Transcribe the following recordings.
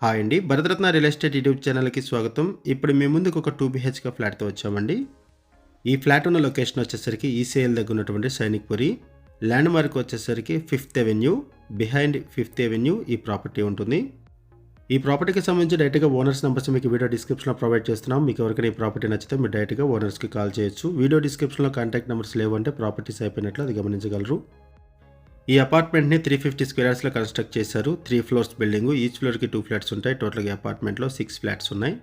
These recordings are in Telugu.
హాయ్ అండి. భరతరత్న రియల్ ఎస్టేట్ యూట్యూబ్ ఛానల్‌కి స్వాగతం. ఇప్పుడు మీ ముందుకు ఒక 2 బీహెచ్‌కే ఫ్లాట్‌తో వచ్చామండి. ఈ ఫ్లాట్ ఉన్న లొకేషన్ వచ్చేసరికి ఈసీఎల్ దగ్గర ఉన్నటువంటి సైనిక్‌పురి. ల్యాండ్ మార్క్ వచ్చేసరికి 5th avenue, behind 5th avenue ఈ ప్రాపర్టీ ఉంటుంది. ఈ ప్రాపర్టీకి సంబంధించి డైరెక్ట్‌గా ఓనర్స్ నంబర్స్ మీకు వీడియో డిస్క్రిప్షన్‌లో ప్రొవైడ్ చేస్తున్నాం. మీకు ఎవరికైనా ఈ ప్రాపర్టీ నచ్చితే మీరు డైరెక్ట్‌గా ఓనర్స్‌కి కాల్ చేయొచ్చు. వీడియో డిస్క్రిప్షన్‌లో కాంటాక్ట్ నంబర్స్ లేవంటే ప్రాపర్టీస్ అయిపోయినట్లు అది గమనించగలరు. ఈ అపార్ట్మెంట్‌ని 350 స్క్వేర్ యార్డ్స్‌లో కన్స్ట్రక్ట్ చేశారు. 3 ఫ్లోర్స్ బిల్డింగు. ఈచ్ ఫ్లోర్‌కి 2 ఫ్లాట్స్ ఉంటాయి. టోటల్‌గా ఈ అపార్ట్మెంట్‌లో 6 ఫ్లాట్స్ ఉన్నాయి.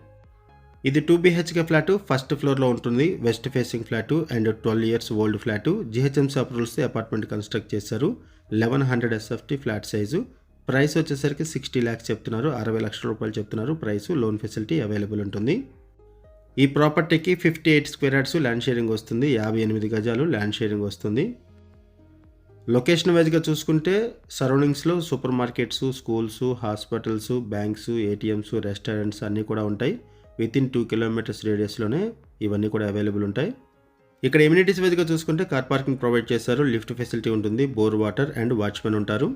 ఇది 2 బీహెచ్‌కే ఫ్లాటు. ఫస్ట్ ఫ్లోర్‌లో ఉంటుంది. West facing flat and 12 years old flat. GHMC అప్రూవల్స్‌తో అపార్ట్మెంట్ కన్స్ట్రక్ట్ చేశారు. 1100 ఎస్ఎఫ్టీ ఫ్లాట్ సైజు. ప్రైస్ వచ్చేసరికి 60 lakhs చెప్తున్నారు. 60 లక్షల రూపాయలు చెప్తున్నారు ప్రైసు. లోన్ ఫెసిలిటీ అవైలబుల్ ఉంటుంది. ఈ ప్రాపర్టీకి 58 స్క్వేర్ యార్డ్స్ ల్యాండ్ షేరింగ్ వస్తుంది. 58 గజాలు ల్యాండ్ షేరింగ్ వస్తుంది. లొకేషన్ వైజ్గా చూసుకుంటే సరౌండింగ్స్లో super markets, schools, hospitals, banks, ATMs, restaurants అన్నీ కూడా ఉంటాయి. వితిన్ 2 kilometers రేడియస్లోనే ఇవన్నీ కూడా అవైలబుల్ ఉంటాయి. ఇక్కడ ఎమ్యూనిటీస్ వైజ్గా చూసుకుంటే కార్ పార్కింగ్ ప్రొవైడ్ చేశారు. లిఫ్ట్ ఫెసిలిటీ ఉంటుంది. బోర్ వాటర్ అండ్ వాచ్మెన్ ఉంటారు.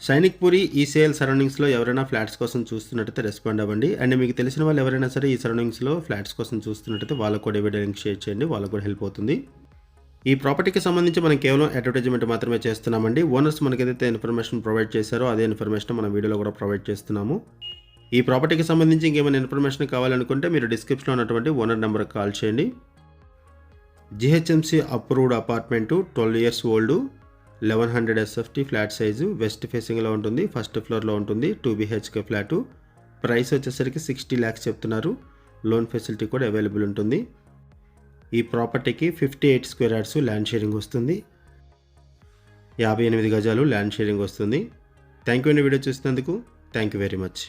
సైనిక్పురి ఈసీఎల్ సరౌండింగ్స్లో ఎవరైనా ఫ్లాట్స్ కోసం చూస్తున్నట్టయితే రెస్పాండ్ అవ్వండి. అండ్ మీకు తెలిసిన వాళ్ళు ఎవరైనా సరే ఈ సరౌండింగ్స్లో ఫ్లాట్స్ కోసం చూస్తున్నట్టయితే వాళ్ళకు కూడా వీడియో లింక్ షేర్ చేయండి. వాళ్ళకు కూడా హెల్ప్ అవుతుంది. ఈ ప్రాపర్టీకి సంబంధించి మనం కేవలం అడ్వర్టైజ్మెంట్ మాత్రమే చేస్తున్నామండి. ఓనర్స్ మనకి ఏదైతే ఇన్ఫర్మేషన్ ప్రొవైడ్ చేశారో అదే ఇన్ఫర్మేషన్ మన వీడియోలో కూడా ప్రొవైడ్ చేస్తున్నాము. ఈ ప్రాపర్టీకి సంబంధించి ఇంకేమైనా ఇన్ఫర్మేషన్ కావాలనుకుంటే మీరు డిస్క్రిప్షన్లో ఉన్నటువంటి ఓనర్ నెంబర్కి కాల్ చేయండి. GHMC approved apartment, 12 years old, 1100 SFT flat size, west ఫేసింగ్లో ఉంటుంది. ఫస్ట్ ఫ్లోర్లో ఉంటుంది. 2 బీహెచ్కే ఫ్లాటు. ప్రైస్ వచ్చేసరికి 60 lakhs చెప్తున్నారు. లోన్ ఫెసిలిటీ కూడా అవైలబుల్ ఉంటుంది. ఈ ప్రాపర్టీకి 58 స్క్వేర్ యార్డ్స్ ల్యాండ్ షేరింగ్ వస్తుంది. 58 గజాలు ల్యాండ్ షేరింగ్ వస్తుంది. థ్యాంక్ యూ అండి వీడియో చూసినందుకు. Thank you very much.